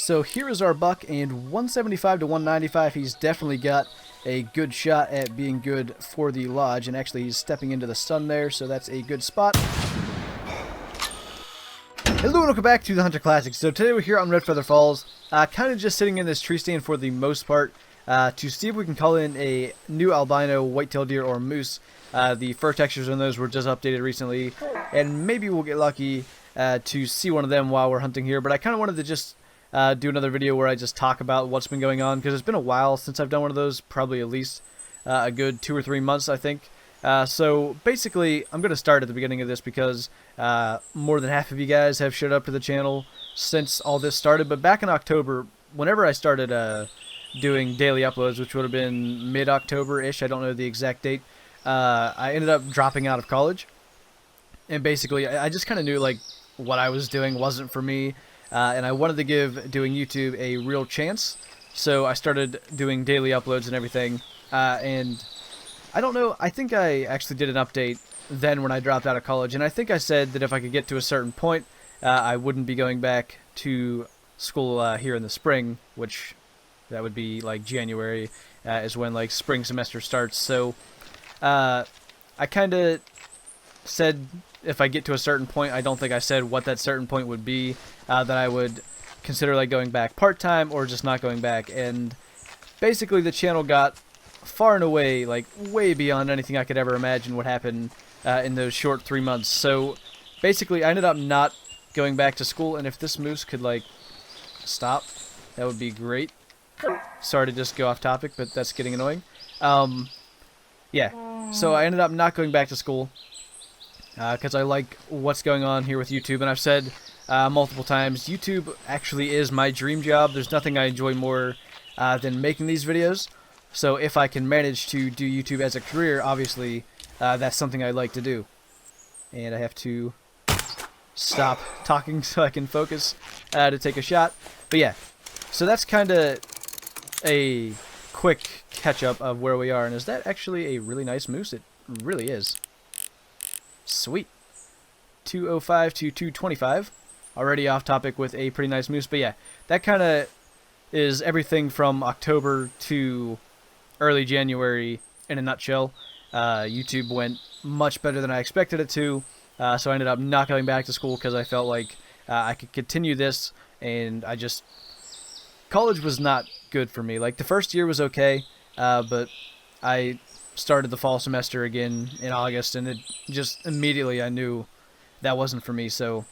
So here is our buck, and 175 to 195, he's definitely got a good shot at being good for the lodge, and actually he's stepping into the sun there, so that's a good spot. Hello and welcome back to the Hunter Classics. So today we're here on Red Feather Falls, kind of just sitting in this tree stand for the most part, to see if we can call in a new albino whitetail deer or moose. The fur textures on those were just updated recently, and maybe we'll get lucky to see one of them while we're hunting here, but I kind of wanted to just do another video where I just talk about what's been going on, because it's been a while since I've done one of those, probably at least a good 2 or 3 months, I think. So basically, I'm going to start at the beginning of this because more than half of you guys have showed up to the channel since all this started. But back in October, whenever I started doing daily uploads, which would have been mid-October-ish, I don't know the exact date, I ended up dropping out of college. And basically, I just kind of knew like what I was doing wasn't for me. And I wanted to give doing YouTube a real chance, so I started doing daily uploads and everything, and I don't know, I think I actually did an update then when I dropped out of college, and I think I said that if I could get to a certain point, I wouldn't be going back to school here in the spring, which that would be like January, is when like spring semester starts, so I kind of said if I get to a certain point, I don't think I said what that certain point would be, that I would consider like going back part-time or just not going back. And basically the channel got far and away, like way beyond anything I could ever imagine would happen in those short 3 months. So basically I ended up not going back to school, and if this moose could like stop, that would be great. Sorry to just go off topic, but that's getting annoying. Yeah, so I ended up not going back to school, because I like what's going on here with YouTube, and I've said multiple times, YouTube actually is my dream job. There's nothing I enjoy more than making these videos, so if I can manage to do YouTube as a career, obviously that's something I like to do. And I have to stop talking so I can focus to take a shot. But yeah, so that's kind of a quick catch-up of where we are, and is that actually a really nice moose? It really is. Sweet. 205 to 225. Already off topic with a pretty nice moose. But yeah, that kind of is everything from October to early January in a nutshell. YouTube went much better than I expected it to. So I ended up not going back to school because I felt like I could continue this. And college was not good for me. Like the first year was okay. But I started the fall semester again in August, and it just immediately I knew that wasn't for me. So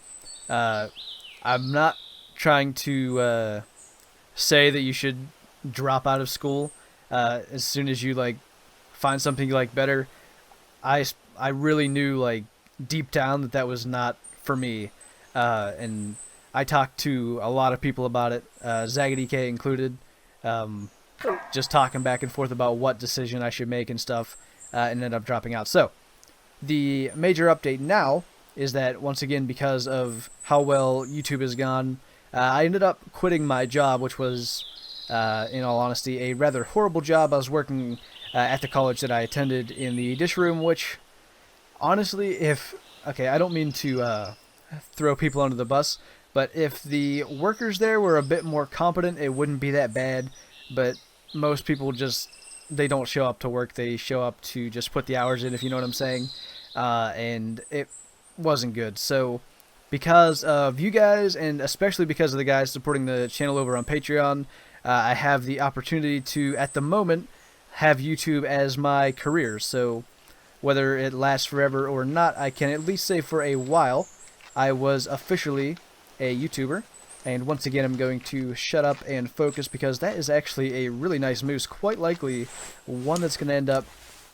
I'm not trying to say that you should drop out of school as soon as you like find something you like better. I really knew like deep down that was not for me, and I talked to a lot of people about it, Zaggedy K included, just talking back and forth about what decision I should make and stuff, and ended up dropping out. So the major update now is that, once again, because of how well YouTube has gone, I ended up quitting my job, which was, in all honesty, a rather horrible job. I was working at the college that I attended in the dish room, which, honestly, okay, I don't mean to throw people under the bus, but if the workers there were a bit more competent, it wouldn't be that bad. But most people just, they don't show up to work. They show up to just put the hours in, if you know what I'm saying. And it wasn't good. So because of you guys, and especially because of the guys supporting the channel over on Patreon, I have the opportunity to, at the moment, have YouTube as my career. So whether it lasts forever or not, I can at least say for a while I was officially a YouTuber. And once again, I'm going to shut up and focus because that is actually a really nice moose, quite likely one that's going to end up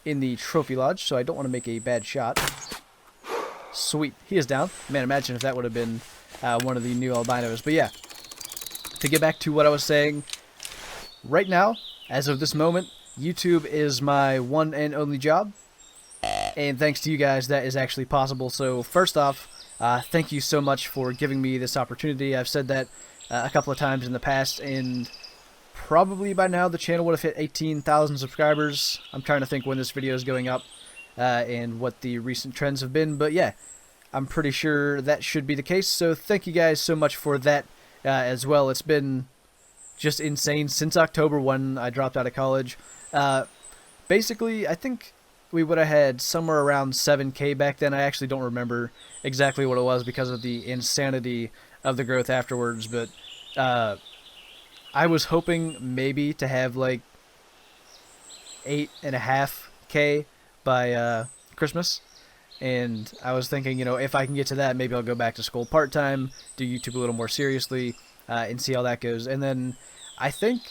in the trophy lodge, so I don't want to make a bad shot. Sweet. He is down. Man, imagine if that would have been one of the new albinos. But yeah, to get back to what I was saying, right now, as of this moment, YouTube is my one and only job. And thanks to you guys, that is actually possible. So first off, thank you so much for giving me this opportunity. I've said that a couple of times in the past, and probably by now the channel would have hit 18,000 subscribers. I'm trying to think when this video is going up and what the recent trends have been, but yeah, I'm pretty sure that should be the case. So thank you guys so much for that as well. It's been just insane since October when I dropped out of college. Basically, I think we would have had somewhere around 7K back then. I actually don't remember exactly what it was because of the insanity of the growth afterwards, but I was hoping maybe to have like 8.5K by Christmas, and I was thinking, you know, if I can get to that, maybe I'll go back to school part-time, do YouTube a little more seriously, and see how that goes. And then I think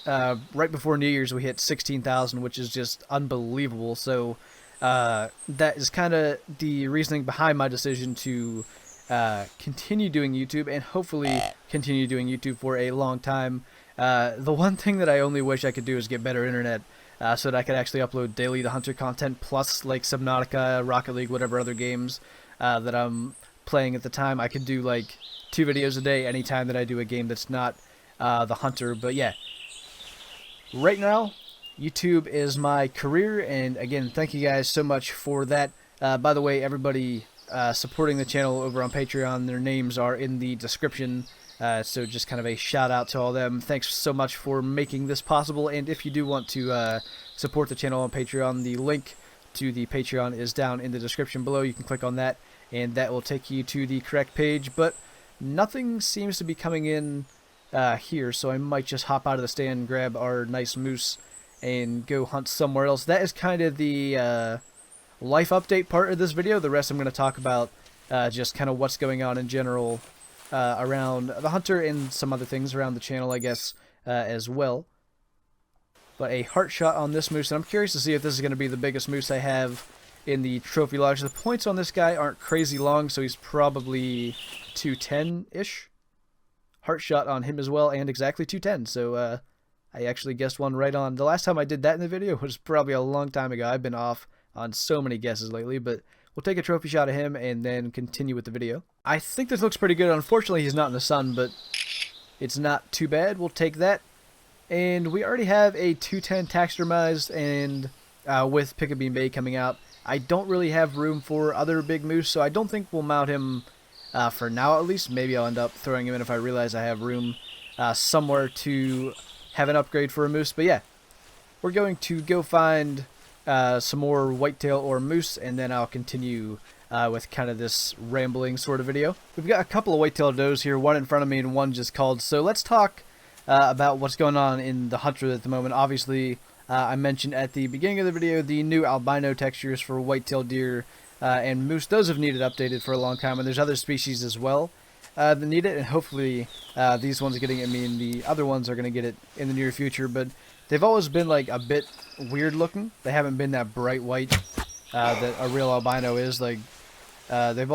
right before New Year's we hit 16,000, which is just unbelievable. So that is kind of the reasoning behind my decision to continue doing YouTube, and hopefully continue doing YouTube for a long time. The one thing that I only wish I could do is get better internet, so that I could actually upload daily theHunter content, plus like Subnautica, Rocket League, whatever other games that I'm playing at the time. I could do like 2 videos a day anytime that I do a game that's not the Hunter. But yeah, right now YouTube is my career, and again, thank you guys so much for that. By the way, everybody supporting the channel over on Patreon, their names are in the description, so just kind of a shout out to all them. Thanks so much for making this possible, and if you do want to support the channel on Patreon, the link to the Patreon is down in the description below. You can click on that, and that will take you to the correct page. But nothing seems to be coming in here, so I might just hop out of the stand, grab our nice moose, and go hunt somewhere else. That is kind of the life update part of this video. The rest I'm going to talk about just kind of what's going on in general around the Hunter, and some other things around the channel, I guess, as well. But a heart shot on this moose, and I'm curious to see if this is going to be the biggest moose I have in the trophy lodge. The points on this guy aren't crazy long, so he's probably 210-ish. Heart shot on him as well, and exactly 210, so I actually guessed one right on. The last time I did that in the video was probably a long time ago. I've been off on so many guesses lately, but we'll take a trophy shot of him and then continue with the video. I think this looks pretty good. Unfortunately, he's not in the sun, but it's not too bad. We'll take that. And we already have a 210 taxidermized, and with Picabee Bay coming out, I don't really have room for other big moose, so I don't think we'll mount him for now, at least. Maybe I'll end up throwing him in if I realize I have room somewhere to have an upgrade for a moose. But yeah, we're going to go find some more whitetail or moose, and then I'll continue with kind of this rambling sort of video. We've got a couple of whitetail does here, one in front of me and one just called. So let's talk about what's going on in the Hunter at the moment. Obviously, I mentioned at the beginning of the video the new albino textures for whitetail deer and moose. Those have needed updated for a long time, and there's other species as well that need it, and hopefully these ones are getting it. I mean, the other ones are going to get it in the near future, but they've always been like a bit weird looking. They haven't been that bright white that a real albino is. Like they've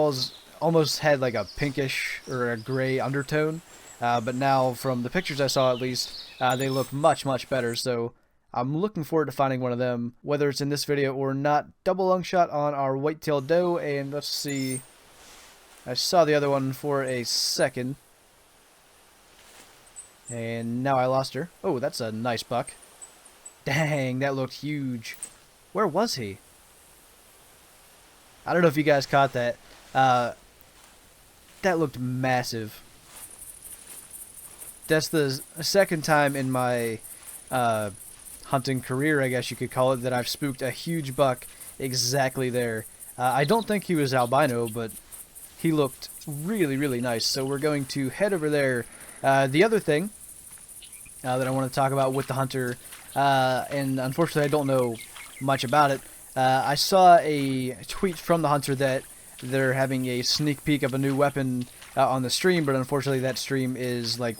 almost had like a pinkish or a gray undertone, but now from the pictures I saw, at least, they look much better. So I'm looking forward to finding one of them, whether it's in this video or not. Double lung shot on our whitetail doe, and let's see. I saw the other one for a second, and now I lost her. Oh, that's a nice buck. Dang, that looked huge. Where was he? I don't know if you guys caught that. That looked massive. That's the second time in my hunting career, I guess you could call it, that I've spooked a huge buck exactly there. I don't think he was albino, but he looked really nice. So we're going to head over there. The other thing that I want to talk about with the Hunter, and unfortunately I don't know much about it, I saw a tweet from the Hunter that they're having a sneak peek of a new weapon on the stream, but unfortunately that stream is like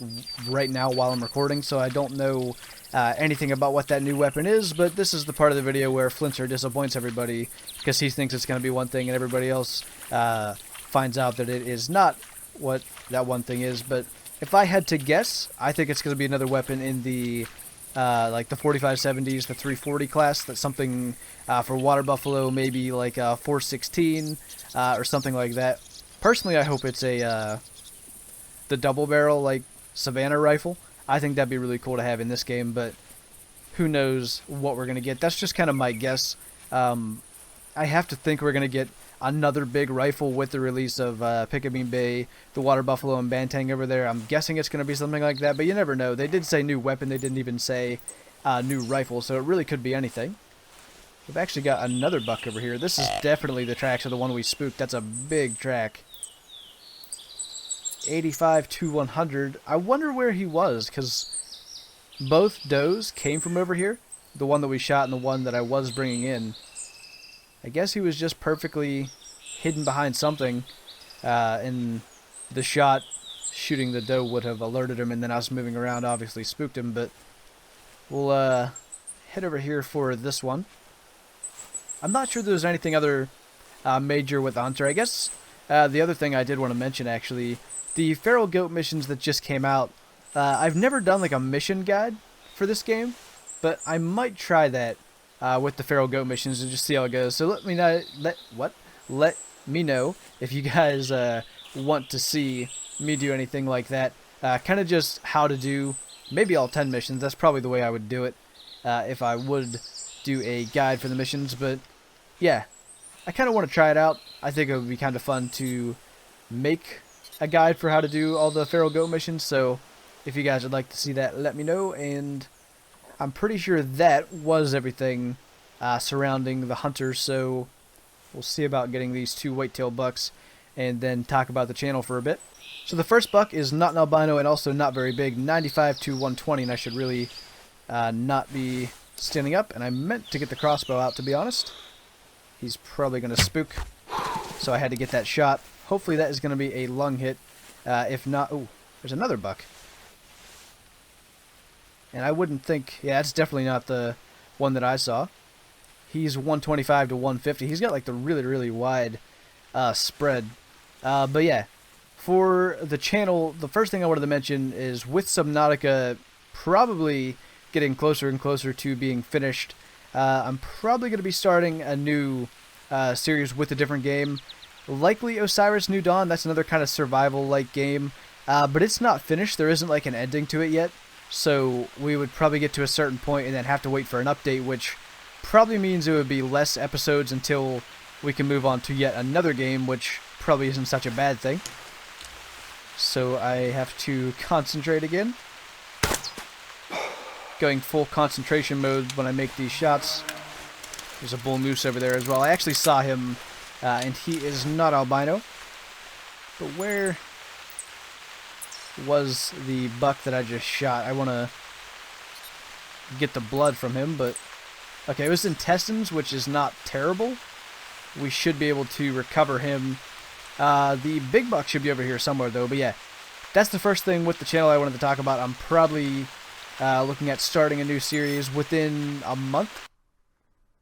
right now while I'm recording, so I don't know anything about what that new weapon is. But this is the part of the video where Flinter disappoints everybody because he thinks it's going to be one thing and everybody else finds out that it is not what that one thing is. But if I had to guess, I think it's going to be another weapon in the like the 4570s, the 340 class. That's something for water buffalo, maybe like a 416 or something like that. Personally, I hope it's a the double barrel like Savannah rifle. I think that'd be really cool to have in this game, but who knows what we're gonna get. That's just kind of my guess. I have to think we're gonna get another big rifle with the release of Pickabean Bay, the Water Buffalo, and Bantang over there. I'm guessing it's going to be something like that, but you never know. They did say new weapon. They didn't even say new rifle, so it really could be anything. We've actually got another buck over here. This is definitely the tracks of the one we spooked. That's a big track. 85 to 100. I wonder where he was, because both does came from over here. The one that we shot and the one that I was bringing in. I guess he was just perfectly hidden behind something, and the shot shooting the doe would have alerted him, and then us moving around obviously spooked him, but we'll head over here for this one. I'm not sure there's anything other major with the hunter. I guess the other thing I did want to mention, actually, the feral goat missions that just came out, I've never done like a mission guide for this game, but I might try that with the feral goat missions and just see how it goes. So let me know, let me know if you guys want to see me do anything like that. Kind of just how to do maybe all 10 missions. That's probably the way I would do it if I would do a guide for the missions. But yeah, I kind of want to try it out. I think it would be kind of fun to make a guide for how to do all the feral goat missions. So if you guys would like to see that, let me know. And I'm pretty sure that was everything surrounding the hunter. So we'll see about getting these 2 whitetail bucks and then talk about the channel for a bit. So the first buck is not an albino and also not very big, 95 to 120, and I should really not be standing up, and I meant to get the crossbow out, to be honest. He's probably going to spook, so I had to get that shot. Hopefully that is going to be a lung hit. If not, oh, there's another buck. And I wouldn't think, yeah, it's definitely not the one that I saw. He's 125 to 150. He's got like the really, really wide spread. But yeah, for the channel, the first thing I wanted to mention is with Subnautica probably getting closer and closer to being finished, I'm probably going to be starting a new series with a different game. Likely Osiris New Dawn. That's another kind of survival-like game. But it's not finished. There isn't like an ending to it yet. So we would probably get to a certain point and then have to wait for an update, which probably means it would be less episodes until we can move on to yet another game, which probably isn't such a bad thing. So I have to concentrate again. Going full concentration mode when I make these shots. There's a bull moose over there as well. I actually saw him, and he is not albino. But where was the buck that I just shot? I want to get the blood from him, but okay, it was intestines, which is not terrible. We should be able to recover him. The big buck should be over here somewhere, though. But yeah, that's the first thing with the channel I wanted to talk about. I'm probably looking at starting a new series within a month.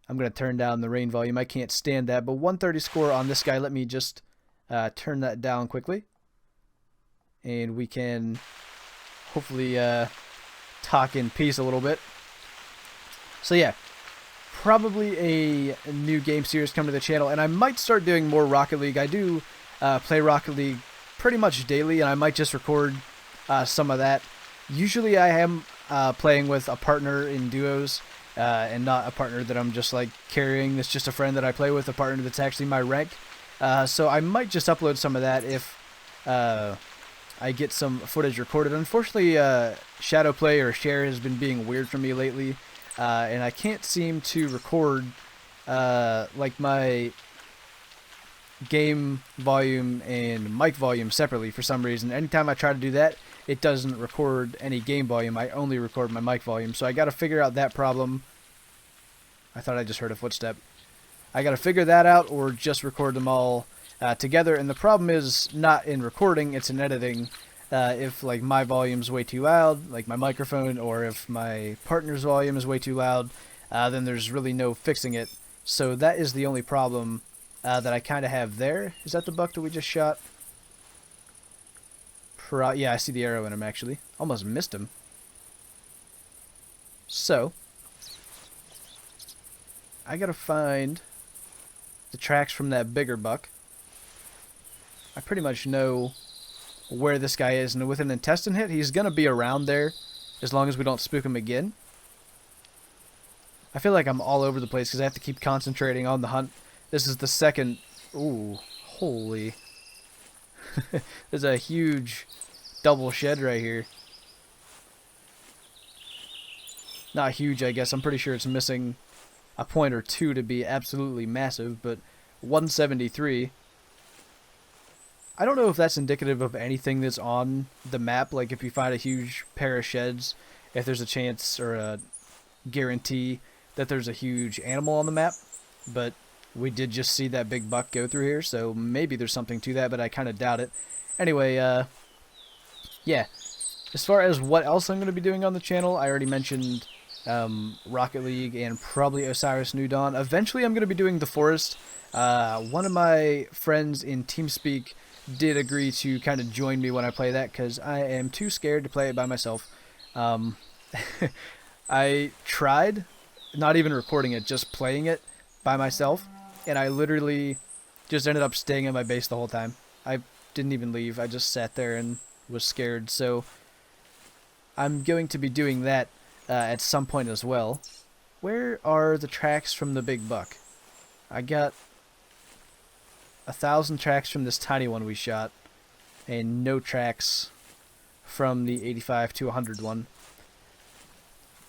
I'm going to turn down the rain volume. I can't stand that. But 130 score on this guy. Let me just turn that down quickly. And we can hopefully talk in peace a little bit. So yeah, probably a new game series coming to the channel. And I might start doing more Rocket League. I do play Rocket League pretty much daily, and I might just record some of that. Usually I am playing with a partner in duos, and not a partner that I'm just like carrying. That's just a friend that I play with, a partner that's actually my rank. So I might just upload some of that if I get some footage recorded. Unfortunately, shadow play or share has been being weird for me lately, and I can't seem to record like my game volume and mic volume separately for some reason. Anytime I try to do that, it doesn't record any game volume. I only record my mic volume. So I got to figure out that problem. I thought I just heard a footstep. I got to figure that out or just record them all together. And the problem is not in recording, it's in editing. If like my volume's way too loud, like my microphone, or if my partner's volume is way too loud, then there's really no fixing it. So that is the only problem that I kind of have there. Is that the buck that we just shot? Yeah, I see the arrow in him, actually. Almost missed him. So, I gotta find the tracks from that bigger buck. I pretty much know where this guy is, and with an intestine hit, he's gonna be around there as long as we don't spook him again. I feel like I'm all over the place because I have to keep concentrating on the hunt. This is the second Ooh, holy. There's a huge double shed right here. Not huge, I guess. I'm pretty sure it's missing a point or two to be absolutely massive, but 173. I don't know if that's indicative of anything that's on the map. Like, if you find a huge pair of sheds, if there's a chance or a guarantee that there's a huge animal on the map. But we did just see that big buck go through here, so maybe there's something to that, but I kind of doubt it. Anyway, yeah. As far as what else I'm going to be doing on the channel, I already mentioned Rocket League and probably Osiris New Dawn. Eventually I'm going to be doing The Forest. One of my friends in TeamSpeak did agree to kind of join me when I play that, because I am too scared to play it by myself. I tried, not even recording it, just playing it by myself, and I literally just ended up staying in my base the whole time. I didn't even leave. I just sat there and was scared, so I'm going to be doing that at some point as well. Where are the tracks from the big buck? I got 1,000 tracks from this tiny one we shot, and no tracks from the 85 to 100 one.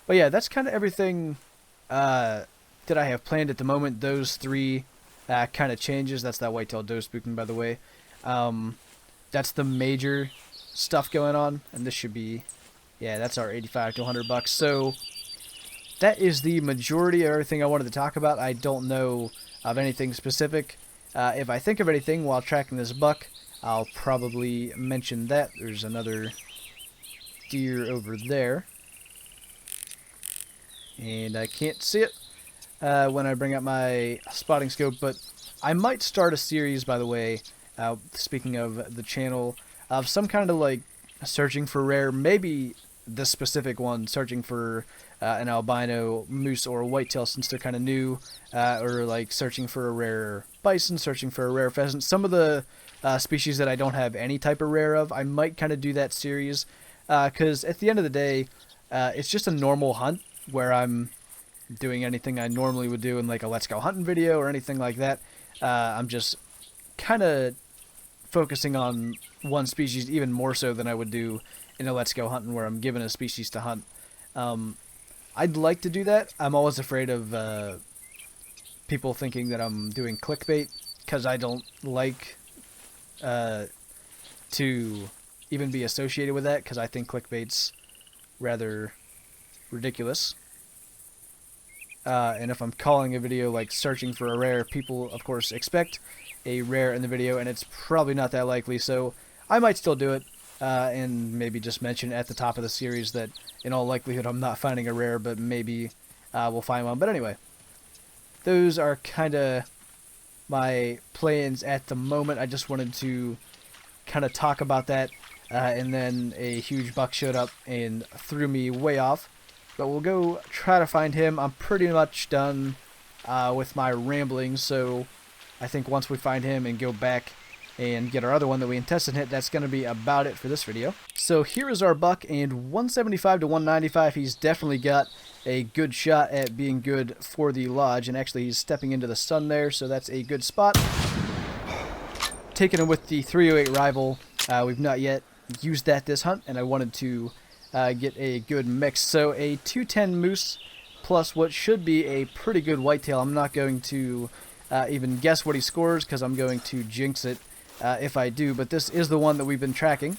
But yeah, that's kind of everything that I have planned at the moment. Those three kind of changes. That's that whitetail doe spooking, by the way. That's the major stuff going on, and this should be, yeah, that's our 85 to 100 bucks. So that is the majority of everything I wanted to talk about. I don't know of anything specific. If I think of anything while tracking this buck, I'll probably mention that. There's another deer over there, and I can't see it when I bring up my spotting scope, but I might start a series, by the way, speaking of the channel, of some kind of like searching for rare, maybe this specific one, searching for an albino moose or a whitetail, since they're kind of new, or like searching for a rare bison, searching for a rare pheasant. Some of the species that I don't have any type of rare of, I might kind of do that series, because at the end of the day, it's just a normal hunt where I'm doing anything I normally would do in like a Let's Go Hunting video or anything like that. I'm just kind of focusing on one species even more so than I would do in a Let's Go Hunting where I'm given a species to hunt. I'd like to do that. I'm always afraid of people thinking that I'm doing clickbait, because I don't like to even be associated with that, because I think clickbait's rather ridiculous. And if I'm calling a video like searching for a rare, people of course expect a rare in the video, and it's probably not that likely, so I might still do it, and maybe just mention at the top of the series that in all likelihood I'm not finding a rare, but maybe we'll find one. But anyway, those are kind of my plans at the moment. I just wanted to kind of talk about that, and then a huge buck showed up and threw me way off. But we'll go try to find him. I'm pretty much done with my rambling, so I think once we find him and go back and get our other one that we intestine hit, that's going to be about it for this video. So here is our buck, and 175 to 195, he's definitely got a good shot at being good for the lodge, and actually he's stepping into the sun there, so that's a good spot. Taking him with the 308 rival. We've not yet used that this hunt, and I wanted to get a good mix. So a 210 moose plus what should be a pretty good whitetail. I'm not going to even guess what he scores, because I'm going to jinx it if I do, but this is the one that we've been tracking.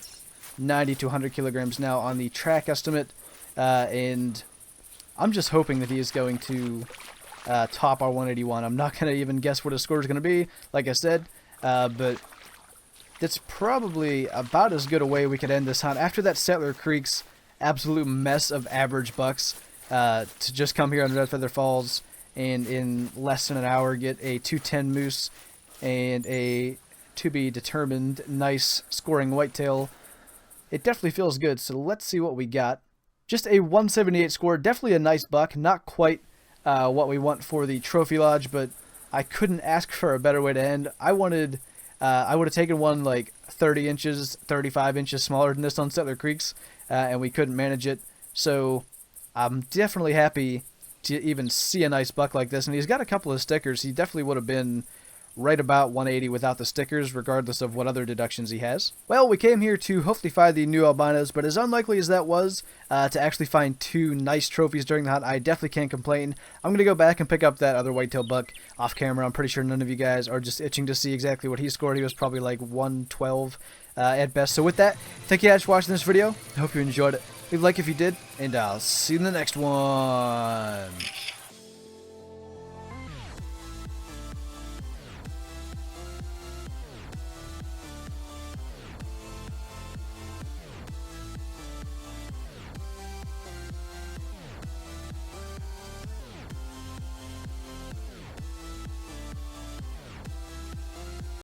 90 to 100 kilograms now on the track estimate, and I'm just hoping that he is going to top our 181. I'm not going to even guess what his score is going to be, like I said, but that's probably about as good a way we could end this hunt. After that Settler Creek's absolute mess of average bucks, to just come here on Red Feather Falls and in less than an hour get a 210 moose and a to be determined nice scoring whitetail, it definitely feels good. So let's see what we got. Just a 178 score, definitely a nice buck, not quite what we want for the trophy lodge, but I couldn't ask for a better way to end. I would have taken one like 30 inches, 35 inches smaller than this on Settler Creeks, and we couldn't manage it. So I'm definitely happy to even see a nice buck like this, and he's got a couple of stickers. He definitely would have been right about 180 without the stickers, regardless of what other deductions he has. Well, we came here to hopefully find the new albinos, but as unlikely as that was to actually find 2 nice trophies during the hunt, I definitely can't complain. I'm going to go back and pick up that other whitetail buck off camera. I'm pretty sure none of you guys are just itching to see exactly what he scored. He was probably like 112 at best. So with that, thank you guys for watching this video. I hope you enjoyed it. Leave a like if you did, and I'll see you in the next one.